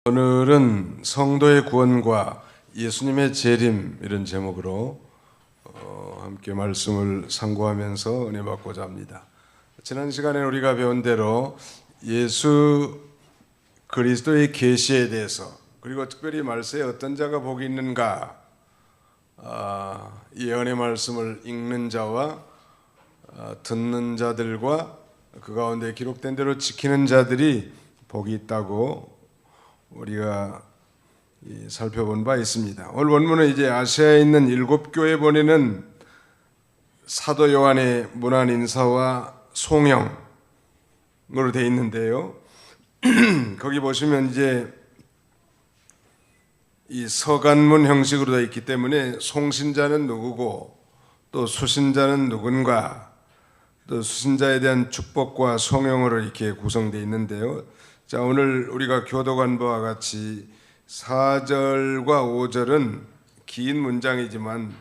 오늘은 성도의 구원과 예수님의 재림 이런 제목으로 함께 말씀을 상고하면서 은혜 받고자 합니다. 지난 시간에 우리가 배운 대로 예수 그리스도의 계시에 대해서, 그리고 특별히 말세에 어떤 자가 복이 있는가, 예언의 말씀을 읽는 자와 듣는 자들과 그 가운데 기록된 대로 지키는 자들이 복이 있다고 우리가 살펴본 바 있습니다. 오늘 원문은 이제 아시아에 있는 7교회 보내는 사도 요한의 문안 인사와 송영으로 되어 있는데요. 거기 보시면 이제 이 서간문 형식으로 되어 있기 때문에 송신자는 누구고 또 수신자는 누군가, 또 수신자에 대한 축복과 송영으로 이렇게 구성되어 있는데요. 자, 오늘 우리가 교도관 바와 같이 4절과 5절은 긴 문장이지만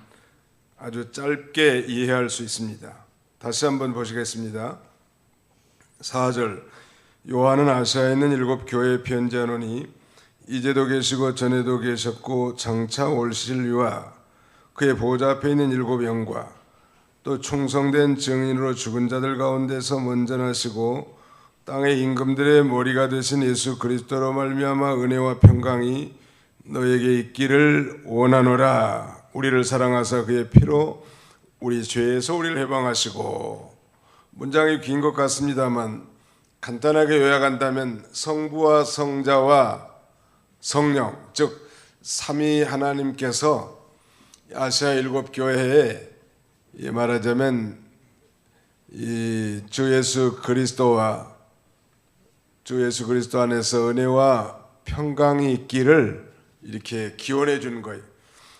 아주 짧게 이해할 수 있습니다. 다시 한번 보시겠습니다. 4절, 요한은 아시아에 있는 7교회에 편지하노니 이제도 계시고 전에도 계셨고 장차 올실 이와 그의 보좌 앞에 있는 7 영과 또 충성된 증인으로 죽은 자들 가운데서 먼저 나시고 땅의 임금들의 머리가 되신 예수 그리스도로 말미암아 은혜와 평강이 너에게 있기를 원하노라. 우리를 사랑하사 그의 피로 우리 죄에서 우리를 해방하시고. 문장이 긴 것 같습니다만 간단하게 요약한다면 성부와 성자와 성령, 즉 삼위 하나님께서 아시아 7교회에 말하자면 이 주 예수 그리스도와 주 예수 그리스도 안에서 은혜와 평강이 있기를 이렇게 기원해 주는 거예요.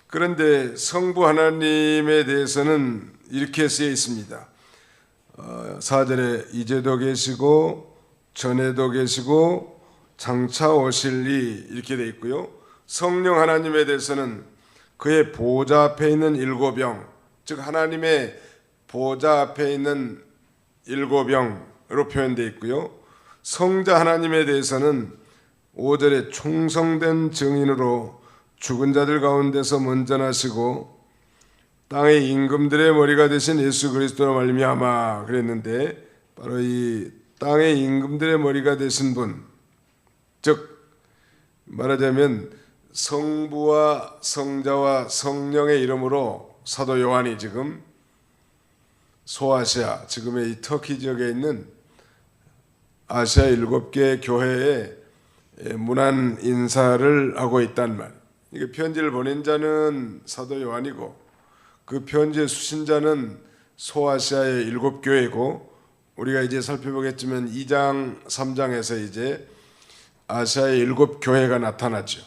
그런데 성부 하나님에 대해서는 이렇게 쓰여 있습니다. 4절에 이제도 계시고 전에도 계시고 장차 오실리 이렇게 되어 있고요. 성령 하나님에 대해서는 그의 보좌 앞에 있는 7 영, 즉 하나님의 보좌 앞에 있는 7 영으로 표현되어 있고요. 성자 하나님에 대해서는 5절에 충성된 증인으로 죽은 자들 가운데서 먼저 나시고 땅의 임금들의 머리가 되신 예수 그리스도로 말미암아 그랬는데, 바로 이 땅의 임금들의 머리가 되신 분, 즉 말하자면 성부와 성자와 성령의 이름으로 사도 요한이 지금 소아시아, 지금의 이 터키 지역에 있는 아시아 7개 교회에 문안 인사를 하고 있단 말이에요. 이게 편지를 보낸 자는 사도 요한이고 그 편지의 수신자는 소아시아의 7교회고, 우리가 이제 살펴보겠지만 2장 3장에서 이제 아시아의 7교회가 나타났죠.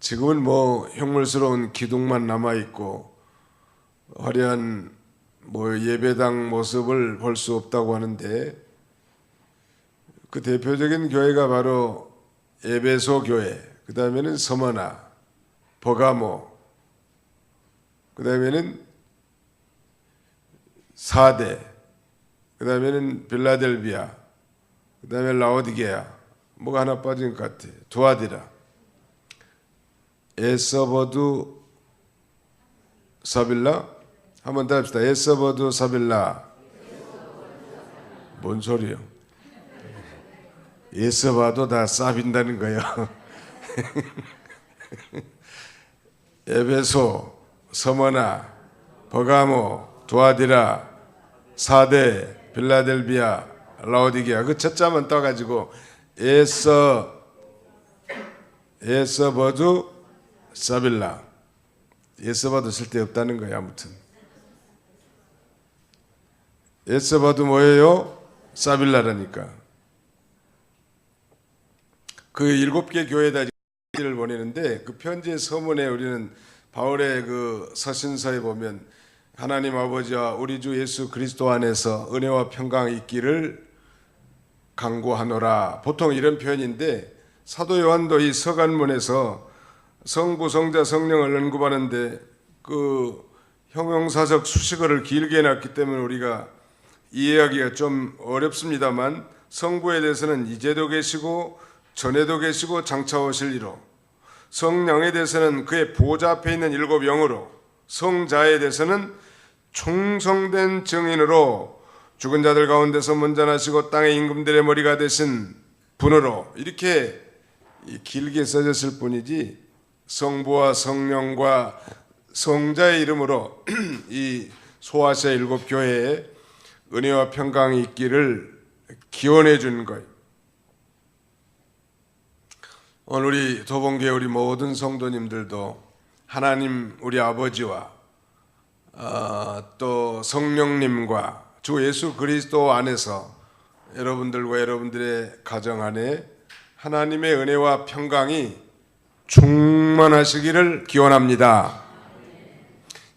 지금은 뭐 흉물스러운 기둥만 남아있고 화려한 예배당 모습을 볼 수 없다고 하는데, 그 대표적인 교회가 바로 에베소 교회, 그 다음에는 서머나, 버가모, 그 다음에는 사대, 그 다음에는 빌라델비아, 그 다음에 라오디게아, 뭐가 하나 빠진 것 같아. 두아디라, 에서버두 사빌라. 한번 더 합시다. 에서버두 사빌라. 뭔 소리요? 에서봐도 다 싸빈다는 거예요. 에베소, 서머나, 버가모, 두아디라, 사대, 빌라델비아, 라오디게아, 그 첫자만 떠가지고 에서버두 사빌라. 에서봐도 쓸데없다는 거예요. 아무튼 에서봐도 뭐예요? 사빌라라니까. 그 7개 교회에다 편지를 보내는데, 그 편지의 서문에 우리는 바울의 그 서신서에 보면 하나님 아버지와 우리 주 예수 그리스도 안에서 은혜와 평강이 있기를 간구하노라, 보통 이런 표현인데, 사도 요한도 이 서간문에서 성부, 성자, 성령을 언급하는데 그 형용사적 수식어를 길게 해놨기 때문에 우리가 이해하기가 좀 어렵습니다만, 성부에 대해서는 이제도 계시고 전에도 계시고 장차 오실 이로, 성령에 대해서는 그의 보좌 앞에 있는 7 영으로, 성자에 대해서는 충성된 증인으로, 죽은 자들 가운데서 먼저 나시고 땅의 임금들의 머리가 되신 분으로, 이렇게 길게 써졌을 뿐이지 성부와 성령과 성자의 이름으로 이 소아시아 7 교회에 은혜와 평강이 있기를 기원해 준 거예요. 오늘 우리 도봉교회 우리 모든 성도님들도 하나님 우리 아버지와 또 성령님과 주 예수 그리스도 안에서 여러분들과 여러분들의 가정 안에 하나님의 은혜와 평강이 충만하시기를 기원합니다.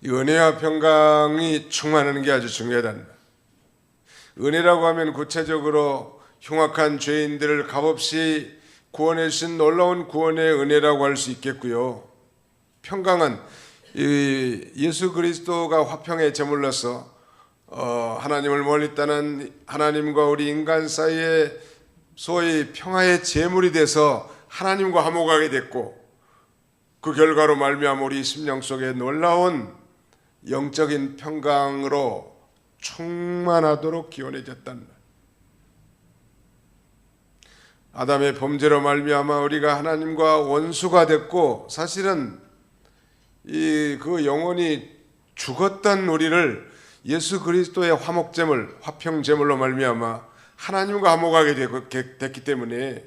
이 은혜와 평강이 충만하는 게 아주 중요하다는 거예요. 은혜라고 하면 구체적으로 흉악한 죄인들을 값없이 구원해 주신 놀라운 구원의 은혜라고 할 수 있겠고요. 평강은 예수 그리스도가 화평의 제물로서 하나님을 멀리 떠난 하나님과 우리 인간 사이에 소위 평화의 제물이 돼서 하나님과 화목하게 됐고, 그 결과로 말미암아 우리 심령 속에 놀라운 영적인 평강으로 충만하도록 기원해졌단 말. 아담의 범죄로 말미암아 우리가 하나님과 원수가 됐고, 사실은 그 영혼이 죽었던 우리를 예수 그리스도의 화목제물, 화평제물로 말미암아 하나님과 화목하게 됐기 때문에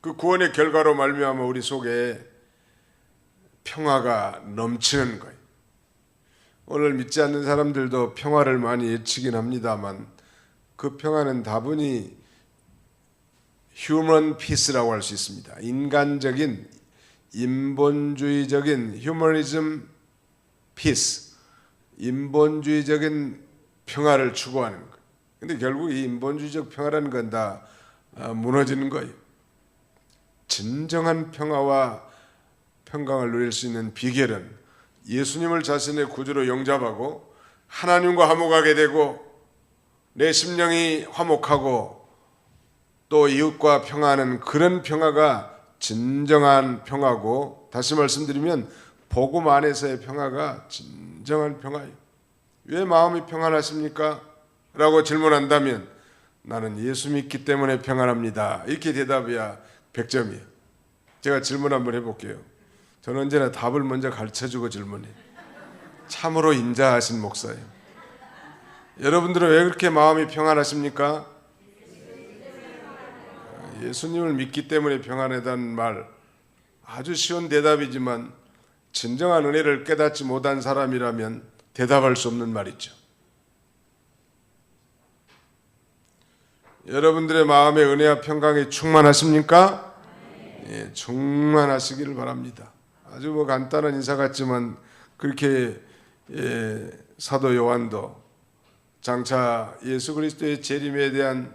그 구원의 결과로 말미암아 우리 속에 평화가 넘치는 거예요. 오늘 믿지 않는 사람들도 평화를 많이 외치긴 합니다만, 그 평화는 다분히 휴먼 피스라고 할 수 있습니다. 인간적인, 인본주의적인 휴머니즘 피스, 인본주의적인 평화를 추구하는 거예요. 근데 결국 이 인본주의적 평화라는 건 다 무너지는 거예요. 진정한 평화와 평강을 누릴 수 있는 비결은 예수님을 자신의 구주로 영접하고 하나님과 화목하게 되고, 내 심령이 화목하고 또 이웃과 평화하는 그런 평화가 진정한 평화고, 다시 말씀드리면 복음 안에서의 평화가 진정한 평화예요. 왜 마음이 평안하십니까? 라고 질문한다면 나는 예수 믿기 때문에 평안합니다, 이렇게 대답해야 100점이에요. 제가 질문 한번 해볼게요. 저는 언제나 답을 먼저 가르쳐주고 질문해요. 참으로 인자하신 목사예요. 여러분들은 왜 그렇게 마음이 평안하십니까? 예수님을 믿기 때문에 평안하다는 말, 아주 쉬운 대답이지만 진정한 은혜를 깨닫지 못한 사람이라면 대답할 수 없는 말이죠. 여러분들의 마음에 은혜와 평강이 충만하십니까? 예, 충만하시기를 바랍니다. 아주 간단한 인사 같지만 그렇게 사도 요한도 장차 예수 그리스도의 재림에 대한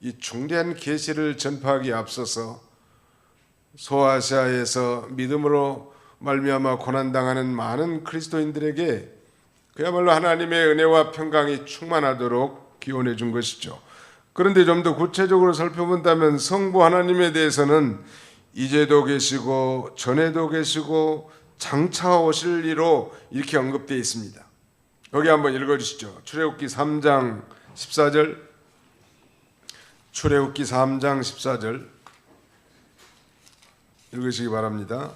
이 중대한 계시를 전파하기에 앞서서 소아시아에서 믿음으로 말미암아 고난당하는 많은 그리스도인들에게 그야말로 하나님의 은혜와 평강이 충만하도록 기원해 준 것이죠. 그런데 좀 더 구체적으로 살펴본다면 성부 하나님에 대해서는 이제도 계시고 전에도 계시고 장차 오실 이로 이렇게 언급되어 있습니다. 여기 한번 읽어주시죠. 출애굽기 3장 14절. 출애굽기 3장 14절 읽으시기 바랍니다.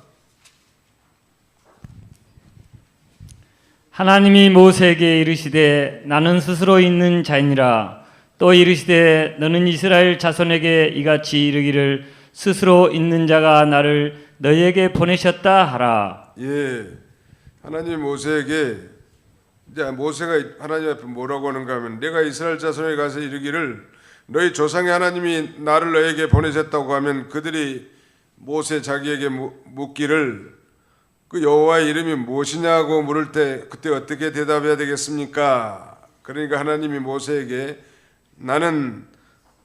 하나님이 모세에게 이르시되 나는 스스로 있는 자이니라. 또 이르시되 너는 이스라엘 자손에게 이같이 이르기를 스스로 있는 자가 나를 너희에게 보내셨다 하라. 예, 하나님 모세에게, 이제 모세가 하나님 앞에 뭐라고 하는가 하면, 내가 이스라엘 자손에 가서 이르기를 너희 조상의 하나님이 나를 너희에게 보내셨다고 하면 그들이 모세 자기에게 묻기를 그 여호와의 이름이 무엇이냐고 물을 때 그때 어떻게 대답해야 되겠습니까? 그러니까 하나님이 모세에게 나는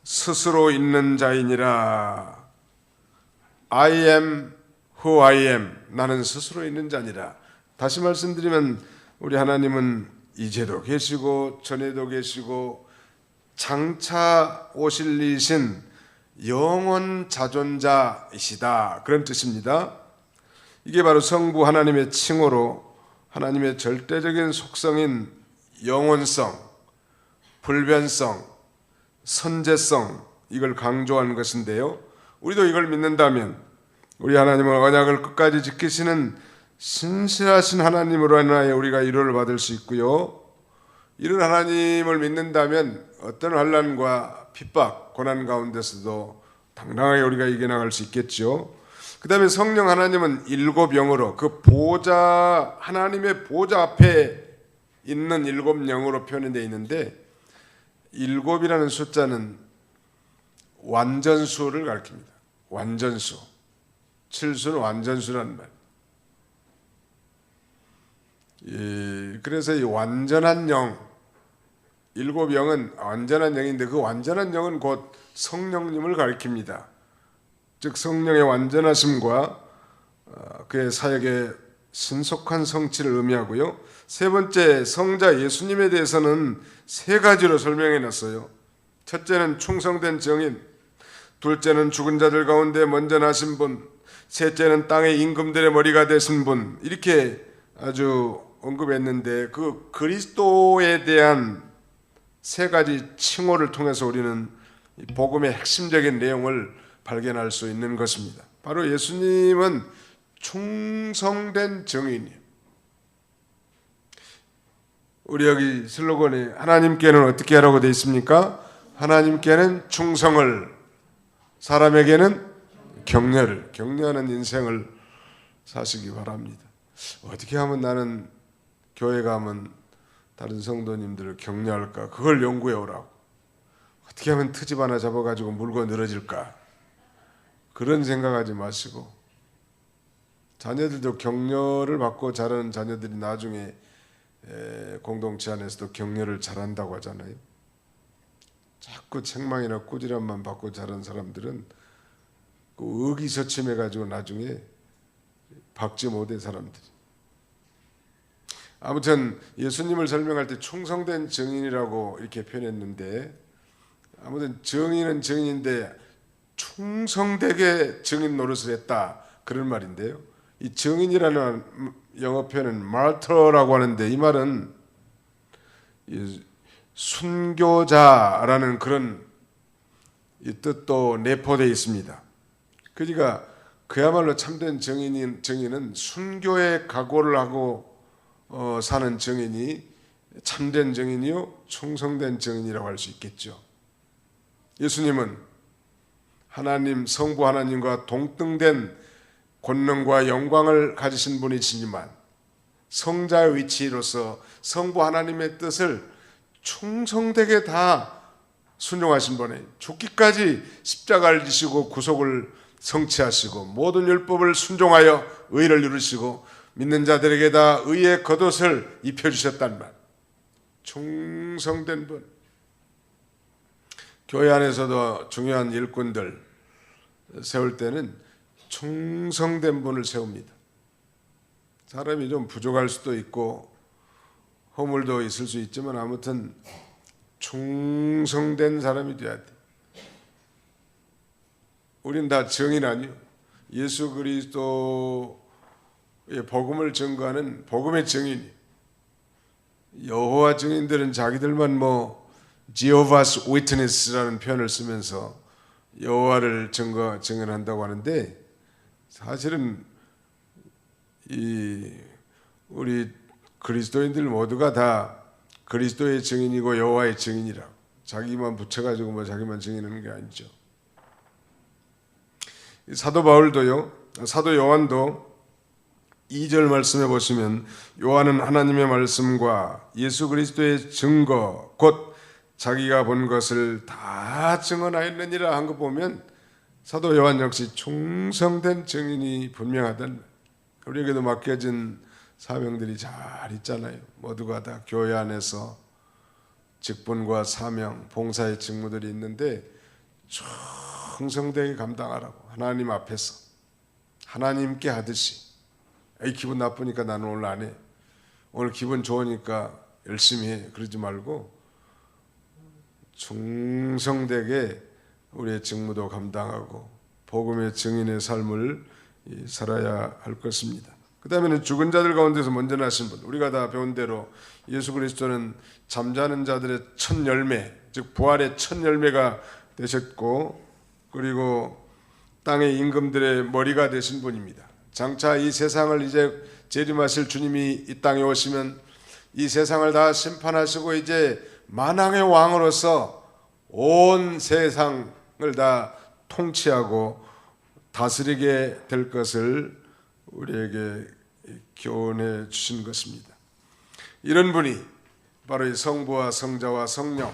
스스로 있는 자이니라. I am who I am. 나는 스스로 있는 자니라. 다시 말씀드리면 우리 하나님은 이제도 계시고 전에도 계시고 장차 오실 이신 영원 자존자이시다, 그런 뜻입니다. 이게 바로 성부 하나님의 칭호로 하나님의 절대적인 속성인 영원성, 불변성, 선제성, 이걸 강조하는 것인데요. 우리도 이걸 믿는다면 우리 하나님은 언약을 끝까지 지키시는 신실하신 하나님으로 인하여 우리가 위로를 받을 수 있고요. 이런 하나님을 믿는다면 어떤 환난과 핍박, 고난 가운데서도 당당하게 우리가 이겨나갈 수 있겠죠. 그 다음에 성령 하나님은 일곱 영으로, 그 보좌, 하나님의 보좌 앞에 있는 일곱 영으로 표현되어 있는데, 일곱이라는 숫자는 완전수를 가리킵니다. 완전수. 칠수는 완전수라는 말. 그래서 이 완전한 영, 일곱 영은 완전한 영인데, 그 완전한 영은 곧 성령님을 가리킵니다. 즉 성령의 완전하심과 그의 사역의 신속한 성취를 의미하고요. 세 번째, 성자 예수님에 대해서는 세 가지로 설명해 놨어요. 첫째는 충성된 증인, 둘째는 죽은 자들 가운데 먼저 나신 분, 셋째는 땅의 임금들의 머리가 되신 분, 이렇게 아주 언급했는데, 그 그리스도에 대한 세 가지 칭호를 통해서 우리는 복음의 핵심적인 내용을 발견할 수 있는 것입니다. 바로 예수님은 충성된 증인이에요. 우리 여기 슬로건에 하나님께는 어떻게 하라고 되어 있습니까? 하나님께는 충성을, 사람에게는 격려를, 격려하는 인생을 사시기 바랍니다. 어떻게 하면 나는 교회 가면 다른 성도님들을 격려할까? 그걸 연구해 오라고. 어떻게 하면 트집 하나 잡아가지고 물고 늘어질까? 그런 생각하지 마시고, 자녀들도 격려를 받고 자라는 자녀들이 나중에 공동체 안에서도 격려를 잘한다고 하잖아요. 자꾸 책망이나 꾸지람만 받고 자란 사람들은 그 의기소침해가지고 나중에 박지 못한 사람들이. 아무튼 예수님을 설명할 때 충성된 증인이라고 이렇게 표현했는데, 아무튼 증인은 증인인데 충성되게 증인 노릇을 했다, 그런 말인데요. 이 증인이라는 영어 표현은 martyr라고 하는데, 이 말은 순교자라는 그런 이 뜻도 내포되어 있습니다. 그러니까 그야말로 참된 증인은 순교의 각오를 하고 사는 증인이 참된 증인이요, 충성된 증인이라고 할 수 있겠죠. 예수님은 하나님, 성부 하나님과 동등된 권능과 영광을 가지신 분이시지만 성자의 위치로서 성부 하나님의 뜻을 충성되게 다 순종하신 분이, 죽기까지 십자가를 지시고 구속을 성취하시고 모든 율법을 순종하여 의를 이루시고 믿는 자들에게 다 의의 겉옷을 입혀주셨단 말. 충성된 분. 교회 안에서도 중요한 일꾼들 세울 때는 충성된 분을 세웁니다. 사람이 좀 부족할 수도 있고 허물도 있을 수 있지만 아무튼 충성된 사람이 돼야 돼. 우린 다 증인 아니요. 예수 그리스도의 복음을 증거하는 복음의 증인. 여호와 증인들은 자기들만 Jehovah's Witness라는 표현을 쓰면서 여호와를 증언한다고 하는데, 사실은 우리 그리스도인들 모두가 다 그리스도의 증인이고 여호와의 증인이라고, 자기만 붙여가지고 자기만 증인하는 게 아니죠. 사도 바울도요, 사도 요한도 2절 말씀해 보시면, 요한은 하나님의 말씀과 예수 그리스도의 증거 곧 자기가 본 것을 다 증언하였느니라 한 거 보면 사도 요한 역시 충성된 증인이 분명하다는, 우리에게도 맡겨진 사명들이 잘 있잖아요. 모두가 다 교회 안에서 직분과 사명, 봉사의 직무들이 있는데 충성되게 감당하라고, 하나님 앞에서 하나님께 하듯이. 에이, 기분 나쁘니까 나는 오늘 안 해, 오늘 기분 좋으니까 열심히 해, 그러지 말고 충성되게 우리의 직무도 감당하고 복음의 증인의 삶을 살아야 할 것입니다. 그 다음에는 죽은 자들 가운데서 먼저 나신 분, 우리가 다 배운 대로 예수 그리스도는 잠자는 자들의 첫 열매, 즉 부활의 첫 열매가 되셨고, 그리고 땅의 임금들의 머리가 되신 분입니다. 장차 이 세상을 이제 재림하실 주님이 이 땅에 오시면 이 세상을 다 심판하시고 이제 만왕의 왕으로서 온 세상을 다 통치하고 다스리게 될 것을 우리에게 교훈해 주신 것입니다. 이런 분이 바로 이 성부와 성자와 성령,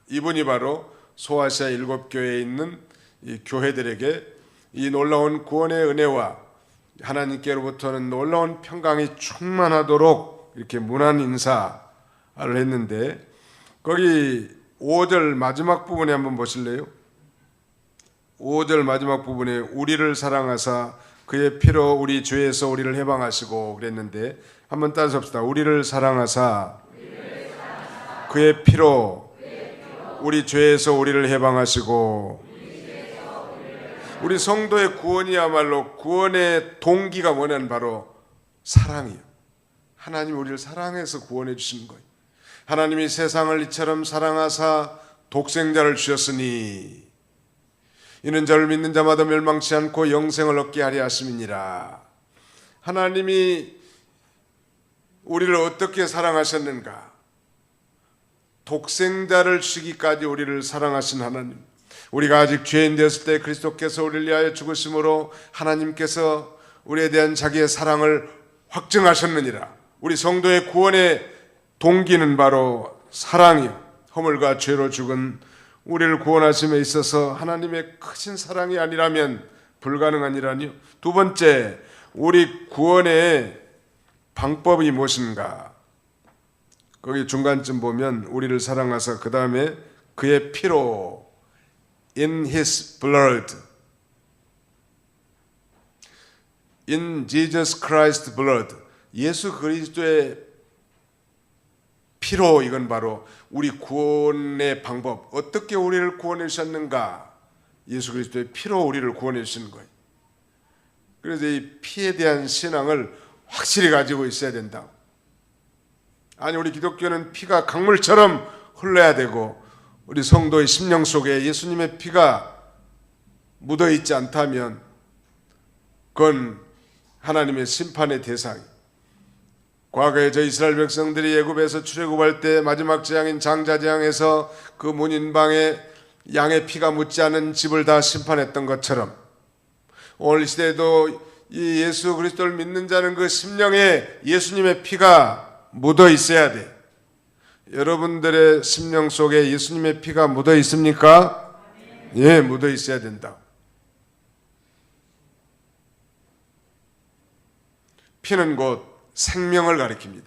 이분이 바로 소아시아 7교회에 있는 이 교회들에게 이 놀라운 구원의 은혜와 하나님께로부터는 놀라운 평강이 충만하도록 이렇게 문안 인사를 했는데, 거기 5절 마지막 부분에 한번 보실래요? 5절 마지막 부분에 우리를 사랑하사 그의 피로 우리 죄에서 우리를 해방하시고 그랬는데, 한번 따라서 합시다. 우리를 사랑하사 그의 피로 우리 죄에서 우리를 해방하시고. 우리 성도의 구원이야말로 구원의 동기가 뭐냐면 바로 사랑이에요. 하나님이 우리를 사랑해서 구원해 주신 거예요. 하나님이 세상을 이처럼 사랑하사 독생자를 주셨으니 이는 저를 믿는 자마다 멸망치 않고 영생을 얻게 하려 하심이니라. 하나님이 우리를 어떻게 사랑하셨는가? 독생자를 주기까지 우리를 사랑하신 하나님. 우리가 아직 죄인 되었을 때 그리스도께서 우리를 위하여 죽으심으로 하나님께서 우리에 대한 자기의 사랑을 확증하셨느니라. 우리 성도의 구원의 동기는 바로 사랑이요, 허물과 죄로 죽은 우리를 구원하심에 있어서 하나님의 크신 사랑이 아니라면 불가능하니라니요. 두 번째, 우리 구원의 방법이 무엇인가? 거기 중간쯤 보면 우리를 사랑하사 그 다음에 그의 피로 In His blood, in Jesus Christ's blood, 예수 그리스도의 피로, 이건 바로 우리 구원의 방법, 어떻게 우리를 구원해 주셨는가? 예수 그리스도의 피로 우리를 구원해 주신 거예요. 그래서 이 피에 대한 신앙을 확실히 가지고 있어야 된다. 아니, 우리 기독교는 피가 강물처럼 흘러야 되고, 우리 성도의 심령 속에 예수님의 피가 묻어 있지 않다면 그건 하나님의 심판의 대상이. 과거에 저 이스라엘 백성들이 애굽에서 출애굽할 때 마지막 재앙인 장자재앙에서 그 문인방에 양의 피가 묻지 않은 집을 다 심판했던 것처럼, 오늘 이 시대에도 이 예수 그리스도를 믿는 자는 그 심령에 예수님의 피가 묻어 있어야 돼. 여러분들의 심령 속에 예수님의 피가 묻어 있습니까? 예, 묻어 있어야 된다. 피는 곧 생명을 가리킵니다.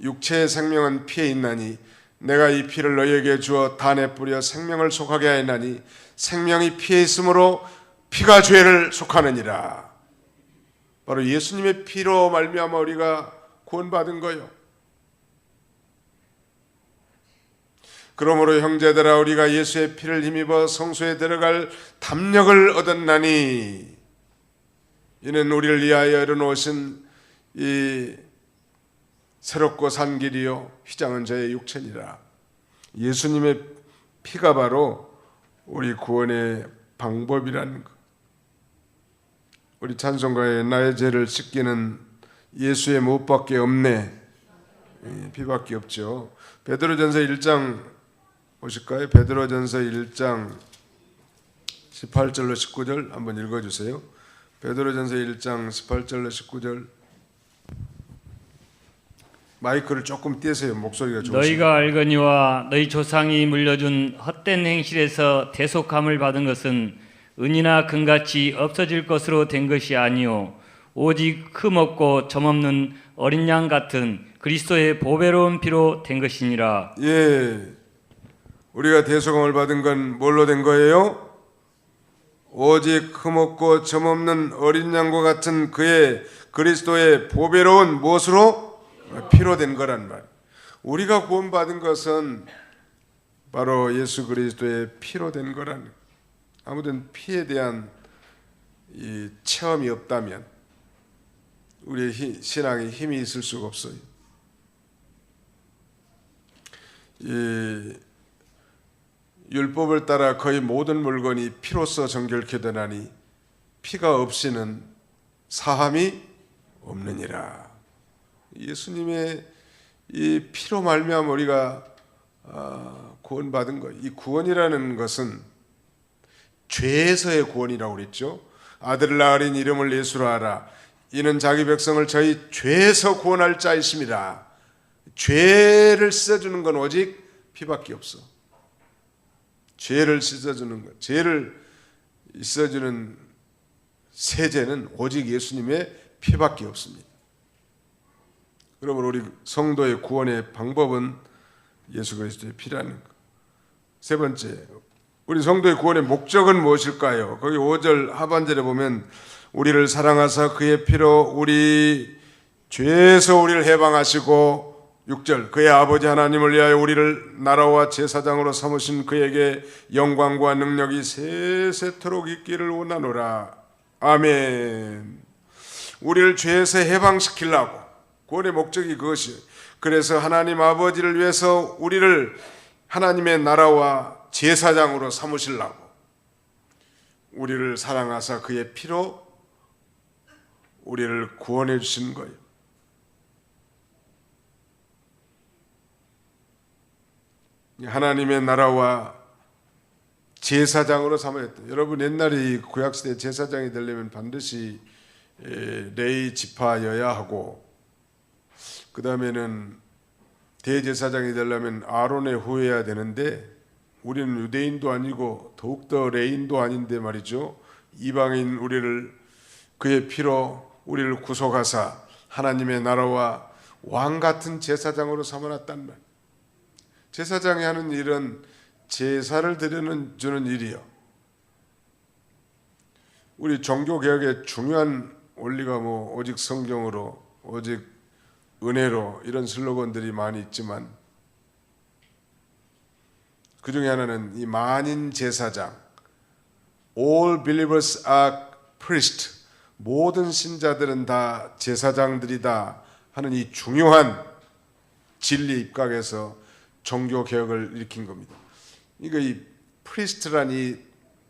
육체의 생명은 피에 있나니 내가 이 피를 너희에게 주어 단에 뿌려 생명을 속하게 하였나니 생명이 피에 있으므로 피가 죄를 속하느니라. 바로 예수님의 피로 말미암아 우리가 구원받은 거요. 그러므로 형제들아, 우리가 예수의 피를 힘입어 성소에 들어갈 담력을 얻었나니 이는 우리를 위하여 이루어놓으신 이 새롭고 산 길이요 휘장은 저의 육체니라. 예수님의 피가 바로 우리 구원의 방법이라는 것. 우리 찬송가에 나의 죄를 씻기는 예수의 무엇밖에 없네, 피밖에 없죠. 베드로전서 1장 보실까요? 베드로전서 1장 18절로 19절 한번 읽어주세요. 베드로전서 1장 18절로 19절. 마이크를 조금 떼세요. 목소리가 좋으시죠. 너희가 알거니와 너희 조상이 물려준 헛된 행실에서 대속함을 받은 것은 은이나 금같이 없어질 것으로 된 것이 아니요 오직 흠없고 점없는 어린 양 같은 그리스도의 보배로운 피로 된 것이니라. 예, 우리가 대속함을 받은 건 뭘로 된 거예요? 오직 흠없고 점없는 어린 양과 같은 그의 그리스도의 보배로운 무엇으로? 피로 된 거란 말. 우리가 구원받은 것은 바로 예수 그리스도의 피로 된 거라는. 아무튼 피에 대한 이 체험이 없다면 우리의 신앙에 힘이 있을 수가 없어요. 이 율법을 따라 거의 모든 물건이 피로써 정결케 되나니 피가 없이는 사함이 없느니라. 예수님의 이 피로 말미암아 우리가 구원받은 것. 이 구원이라는 것은 죄에서의 구원이라고 그랬죠. 아들을 낳으린 이름을 예수로 하라. 이는 자기 백성을 저희 죄에서 구원할 자이심이라. 죄를 씻어주는 건 오직 피밖에 없어. 죄를 씻어주는 것, 죄를 씻어주는 세제는 오직 예수님의 피밖에 없습니다. 그러므로 우리 성도의 구원의 방법은 예수 그리스도의 피라는 것. 세 번째, 우리 성도의 구원의 목적은 무엇일까요? 거기 5절 하반절에 보면 우리를 사랑하사 그의 피로 우리 죄에서 우리를 해방하시고 6절 그의 아버지 하나님을 위하여 우리를 나라와 제사장으로 삼으신 그에게 영광과 능력이 세세토록 있기를 원하노라. 아멘. 우리를 죄에서 해방시키려고 구원의 목적이 그것이에요. 그래서 하나님 아버지를 위해서 우리를 하나님의 나라와 제사장으로 삼으시려고 우리를 사랑하사 그의 피로 우리를 구원해 주신 거예요. 하나님의 나라와 제사장으로 삼았다. 여러분 옛날에 구약시대 제사장이 되려면 반드시 레위 지파여야 하고 그 다음에는 대제사장이 되려면 아론의 후예여야 되는데 우리는 유대인도 아니고 더욱더 레인도 아닌데 말이죠. 이방인 우리를 그의 피로 우리를 구속하사 하나님의 나라와 왕같은 제사장으로 삼아놨단 말. 제사장이 하는 일은 제사를 주는 일이요. 우리 종교개혁의 중요한 원리가 오직 성경으로 오직 은혜로 이런 슬로건들이 많이 있지만 그 중에 하나는 이 만인 제사장 All believers are priest 모든 신자들은 다 제사장들이다 하는 이 중요한 진리 입각에서 종교개혁을 일으킨 겁니다. 그러니까 이 프리스트란 이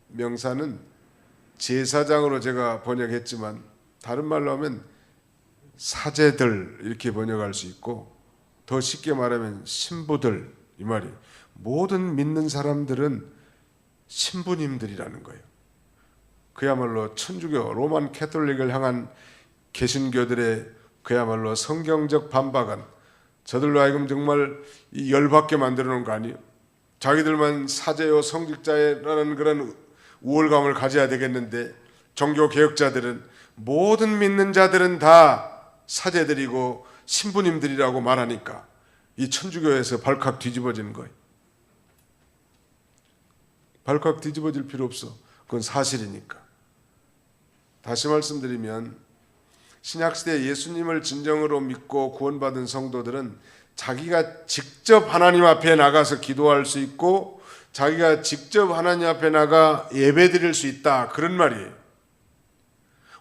명사는 제사장으로 제가 번역했지만 다른 말로 하면 사제들 이렇게 번역할 수 있고 더 쉽게 말하면 신부들 이 말이에요. 모든 믿는 사람들은 신부님들이라는 거예요. 그야말로 천주교 로만 캐톨릭을 향한 개신교들의 그야말로 성경적 반박은 저들로 하여금 정말 열받게 만들어 놓은 거 아니에요? 자기들만 사제요 성직자라는 그런 우월감을 가져야 되겠는데 종교 개혁자들은 모든 믿는 자들은 다 사제들이고 신부님들이라고 말하니까 이 천주교에서 발칵 뒤집어지는 거예요. 발칵 뒤집어질 필요 없어. 그건 사실이니까. 다시 말씀드리면 신약시대 예수님을 진정으로 믿고 구원받은 성도들은 자기가 직접 하나님 앞에 나가서 기도할 수 있고 자기가 직접 하나님 앞에 나가 예배드릴 수 있다. 그런 말이에요.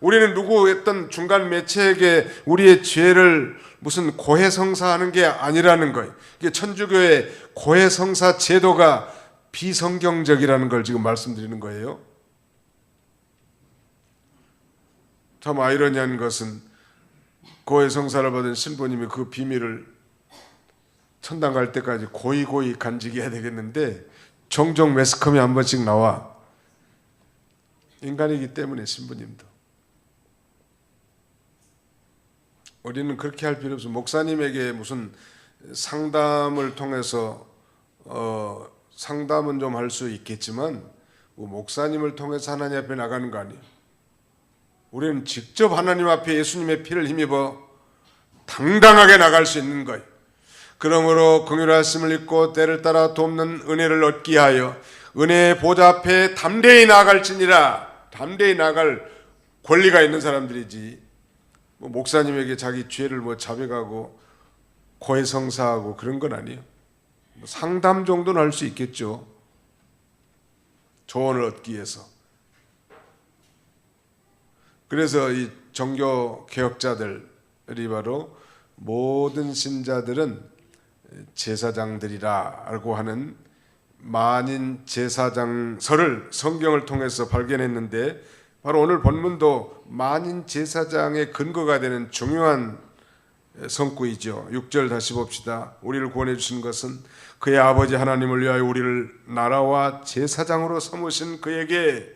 우리는 누구 어떤 중간 매체에게 우리의 죄를 무슨 고해성사하는 게 아니라는 거예요. 이게 천주교의 고해성사 제도가 비성경적이라는 걸 지금 말씀드리는 거예요. 참 아이러니한 것은 고해성사를 받은 신부님이 그 비밀을 천당 갈 때까지 고이고이 간직해야 되겠는데 종종 매스컴이 한 번씩 나와. 인간이기 때문에 신부님도. 우리는 그렇게 할 필요 없어. 목사님에게 무슨 상담을 통해서 상담은 좀 할 수 있겠지만 목사님을 통해서 하나님 앞에 나가는 거 아니에요. 우리는 직접 하나님 앞에 예수님의 피를 힘입어 당당하게 나갈 수 있는 거예요. 그러므로 긍휼하심을 입고 때를 따라 돕는 은혜를 얻기 하여 은혜의 보좌 앞에 담대히 나아갈지니라. 담대히 나갈 권리가 있는 사람들이지 목사님에게 자기 죄를 자백하고 고해성사하고 그런 건 아니에요. 상담 정도는 할 수 있겠죠. 조언을 얻기 위해서. 그래서 이 종교 개혁자들이 바로 모든 신자들은 제사장들이라고 하는 만인 제사장서를 성경을 통해서 발견했는데, 바로 오늘 본문도 만인 제사장의 근거가 되는 중요한 성구이죠. 6절 다시 봅시다. 우리를 구원해 주신 것은 그의 아버지 하나님을 위하여 우리를 나라와 제사장으로 삼으신 그에게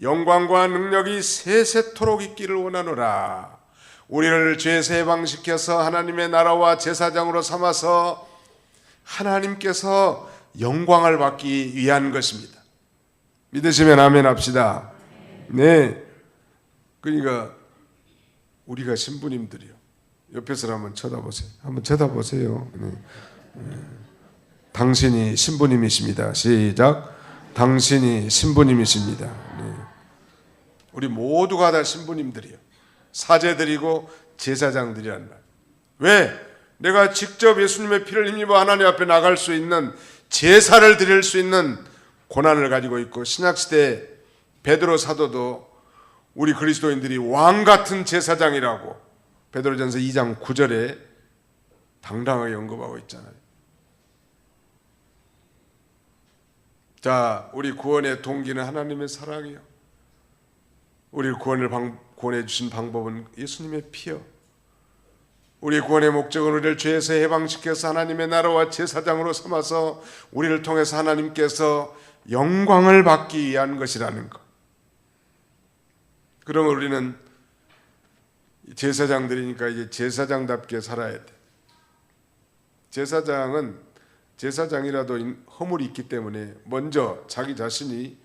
영광과 능력이 세세토록 있기를 원하노라. 우리를 죄에서 해방시켜서 하나님의 나라와 제사장으로 삼아서 하나님께서 영광을 받기 위한 것입니다. 믿으시면 아멘 합시다. 네. 그러니까 우리가 신부님들이요. 옆에서 한번 쳐다보세요. 한번 쳐다보세요. 네. 당신이 신부님이십니다. 시작. 당신이 신부님이십니다. 네. 우리 모두가 다 신부님들이요. 사제들이고 제사장들이란 말. 왜? 내가 직접 예수님의 피를 힘입어 하나님 앞에 나갈 수 있는, 제사를 드릴 수 있는 고난을 가지고 있고, 신약시대 베드로 사도도 우리 그리스도인들이 왕 같은 제사장이라고 베드로전서 2장 9절에 당당하게 언급하고 있잖아요. 자, 우리 구원의 동기는 하나님의 사랑이요. 우리 구원을 구원해 주신 방법은 예수님의 피요. 우리 구원의 목적은 우리를 죄에서 해방시켜서 하나님의 나라와 제사장으로 삼아서 우리를 통해서 하나님께서 영광을 받기 위한 것이라는 것. 그러면 우리는 제사장들이니까 이제 제사장답게 살아야 돼. 제사장은 제사장이라도 허물이 있기 때문에 먼저 자기 자신이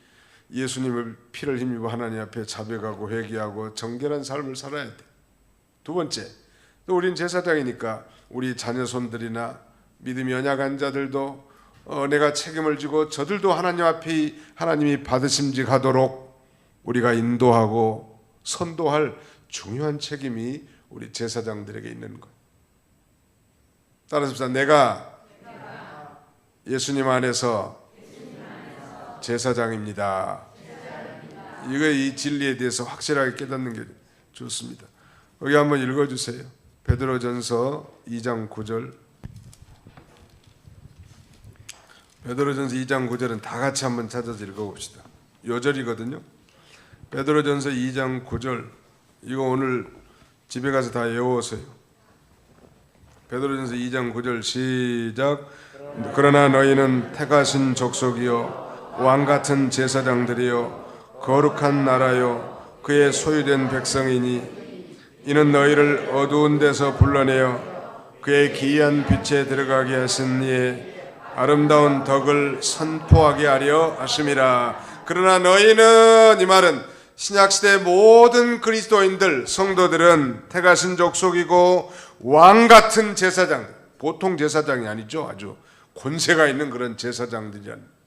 예수님을 피를 힘입어 하나님 앞에 자백하고 회개하고 정결한 삶을 살아야 돼. 두 번째, 또 우린 제사장이니까 우리 자녀손들이나 믿음이 연약한 자들도 내가 책임을 지고 저들도 하나님 앞에 하나님이 받으심직하도록 우리가 인도하고 선도할 중요한 책임이 우리 제사장들에게 있는 것. 따라서 내가 예수님 안에서 제사장입니다. 이 진리에 대해서 확실하게 깨닫는 게 좋습니다. 여기 한번 읽어주세요. 베드로전서 2장 9절. 베드로전서 2장 9절은 다 같이 한번 찾아서 읽어봅시다. 요절이거든요. 베드로전서 2장 9절. 이거 오늘 집에 가서 다 외워오세요. 베드로전서 2장 9절 시작. 그러나 너희는 택하신 족속이요 왕같은 제사장들이요 거룩한 나라요 그의 소유된 백성이니 이는 너희를 어두운 데서 불러내어 그의 기이한 빛에 들어가게 하신 이의 아름다운 덕을 선포하게 하려 하심이라. 그러나 너희는, 이 말은 신약시대 모든 그리스도인들, 성도들은 택하신 족속이고 왕같은 제사장, 보통 제사장이 아니죠. 아주 권세가 있는 그런 제사장들이란.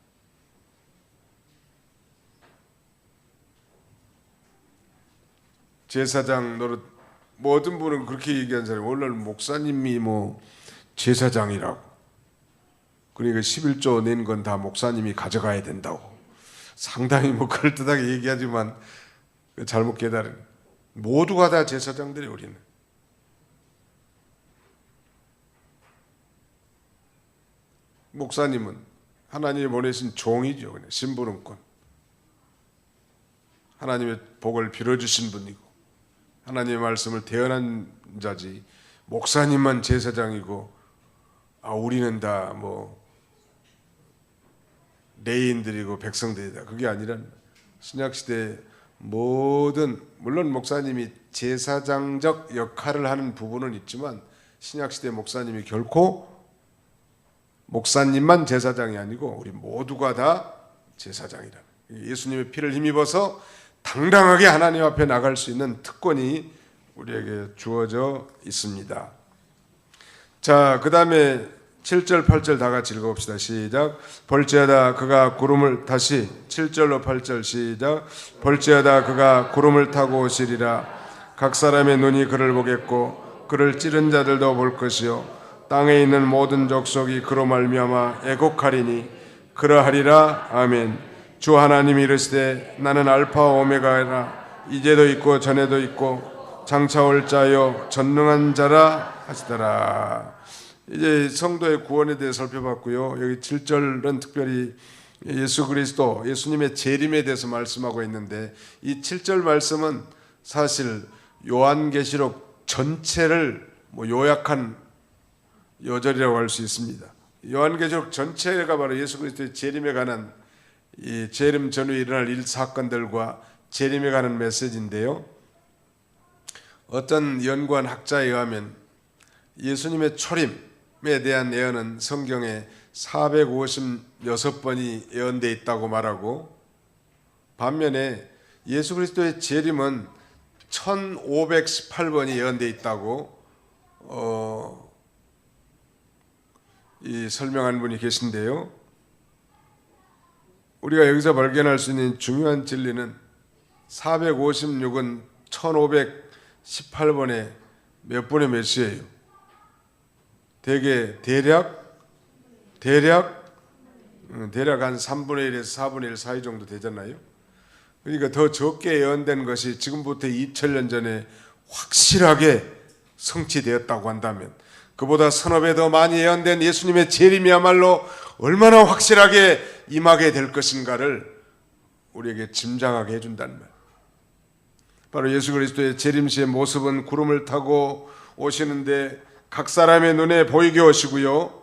제사장 노릇, 모든 분은 그렇게 얘기한 사람이, 오늘 목사님이 제사장이라고, 그러니까 11조 낸 건 다 목사님이 가져가야 된다고 상당히 그럴듯하게 얘기하지만 잘못 깨달은, 모두가 다 제사장들이. 우리는 목사님은 하나님이 보내신 종이죠. 심부름꾼, 하나님의 복을 빌어주신 분이고 하나님의 말씀을 대언한 자지, 목사님만 제사장이고 우리는 다 레인들이고 백성들이다, 그게 아니라 신약시대 모든, 물론 목사님이 제사장적 역할을 하는 부분은 있지만 신약시대 목사님이 결코 목사님만 제사장이 아니고 우리 모두가 다 제사장이라. 예수님의 피를 힘입어서 당당하게 하나님 앞에 나갈 수 있는 특권이 우리에게 주어져 있습니다. 자, 그 다음에 7절 8절 다 같이 읽어봅시다. 시작. 볼지어다 그가 구름을, 다시 7절로 8절 시작. 볼지어다 그가 구름을 타고 오시리라. 각 사람의 눈이 그를 보겠고 그를 찌른 자들도 볼 것이요 땅에 있는 모든 족속이 그로 말미암아 애곡하리니 그러하리라. 아멘. 주 하나님이 이르시되 나는 알파와 오메가라 이제도 있고 전에도 있고 장차 올 자요 전능한 자라 하시더라. 이제 성도의 구원에 대해 살펴봤고요. 여기 7절은 특별히 예수 그리스도, 예수님의 재림에 대해서 말씀하고 있는데, 이 7절 말씀은 사실 요한계시록 전체를 요약한 요절이라고 할 수 있습니다. 요한계시록 전체가 바로 예수 그리스도의 재림에 관한, 이 재림 전후에 일어날 일 사건들과 재림에 관한 메시지인데요. 어떤 연구한 학자에 의하면 예수님의 초림에 대한 예언은 성경에 456번이 예언되어 있다고 말하고, 반면에 예수 그리스도의 재림은 1518번이 예언되어 있다고 설명한 분이 계신데요. 우리가 여기서 발견할 수 있는 중요한 진리는 456은 1518번에 몇 분의 몇이에요? 대략 한 3분의 1에서 4분의 1 사이 정도 되잖아요. 그러니까 더 적게 예언된 것이 지금부터 2000년 전에 확실하게 성취되었다고 한다면, 그보다 서너 배 더 많이 예언된 예수님의 재림이야말로 얼마나 확실하게 임하게 될 것인가를 우리에게 짐작하게 해준다는 말. 바로 예수 그리스도의 재림시의 모습은 구름을 타고 오시는데 각 사람의 눈에 보이게 오시고요,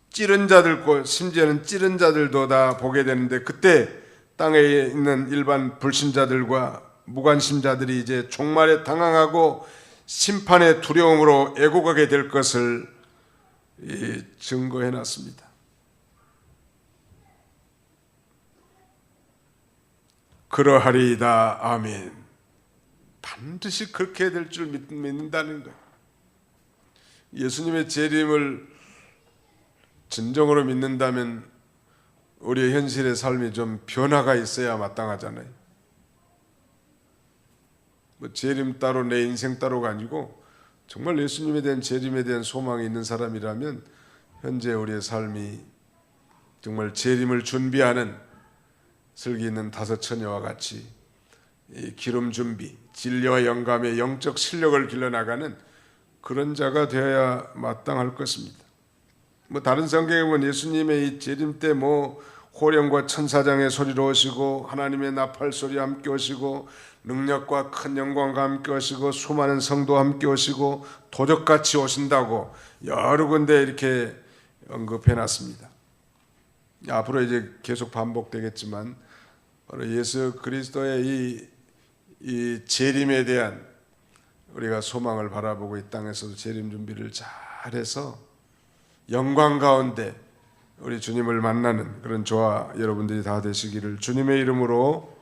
찌른 자들, 심지어는 찌른 자들도 다 보게 되는데, 그때 땅에 있는 일반 불신자들과 무관심자들이 이제 종말에 당황하고 심판의 두려움으로 애곡하게 될 것을 증거해 놨습니다. 그러하리이다. 아멘. 반드시 그렇게 될 줄 믿는다는 거예요. 예수님의 재림을 진정으로 믿는다면 우리의 현실의 삶이 좀 변화가 있어야 마땅하잖아요. 재림 따로 내 인생 따로가 아니고 정말 예수님에 대한 재림에 대한 소망이 있는 사람이라면 현재 우리의 삶이 정말 재림을 준비하는 슬기 있는 다섯 처녀와 같이 이 기름 준비, 진리와 영감의 영적 실력을 길러나가는 그런 자가 되어야 마땅할 것입니다. 다른 성경에 보면 예수님의 이 재림 때 호령과 천사장의 소리로 오시고 하나님의 나팔 소리와 함께 오시고 능력과 큰 영광과 함께 오시고 수많은 성도와 함께 오시고 도적같이 오신다고 여러 군데 이렇게 언급해 놨습니다. 앞으로 이제 계속 반복되겠지만 바로 예수 그리스도의 이 재림에 대한 우리가 소망을 바라보고 이 땅에서도 재림 준비를 잘해서 영광 가운데 우리 주님을 만나는 그런 저와 여러분들이 다 되시기를 주님의 이름으로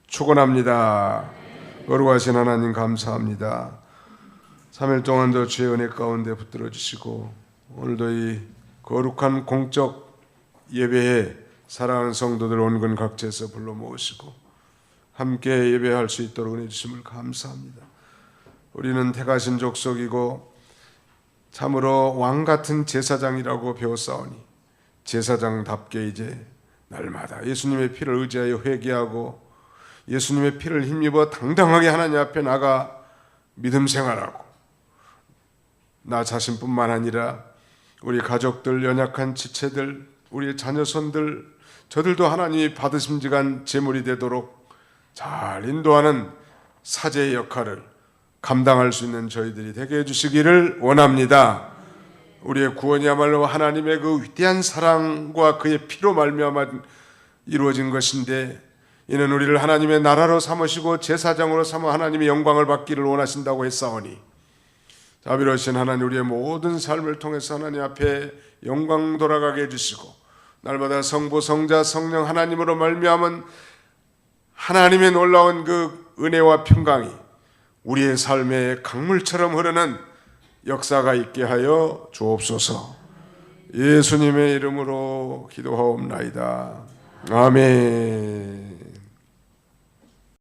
축원합니다. 거룩하신 하나님 감사합니다. 3일 동안도 주의 은혜 가운데 붙들어 주시고 오늘도 이 거룩한 공적 예배에 사랑하는 성도들 온건 각지에서 불러 모으시고 함께 예배할 수 있도록 은혜 주심을 감사합니다. 우리는 택하신 족속이고 참으로 왕 같은 제사장이라고 배웠사오니 제사장답게 이제 날마다 예수님의 피를 의지하여 회개하고 예수님의 피를 힘입어 당당하게 하나님 앞에 나가 믿음 생활하고 나 자신뿐만 아니라 우리 가족들, 연약한 지체들, 우리의 자녀손들, 저들도 하나님이 받으심직한 제물이 되도록 잘 인도하는 사제의 역할을 감당할 수 있는 저희들이 되게 해주시기를 원합니다. 우리의 구원이야말로 하나님의 그 위대한 사랑과 그의 피로 말미암아 이루어진 것인데 이는 우리를 하나님의 나라로 삼으시고 제사장으로 삼아 하나님의 영광을 받기를 원하신다고 했사오니 자비로우신 하나님, 우리의 모든 삶을 통해서 하나님 앞에 영광 돌아가게 해주시고 날마다 성부, 성자, 성령 하나님으로 말미암은 하나님의 놀라운 그 은혜와 평강이 우리의 삶에 강물처럼 흐르는 역사가 있게 하여 주옵소서. 예수님의 이름으로 기도하옵나이다. 아멘.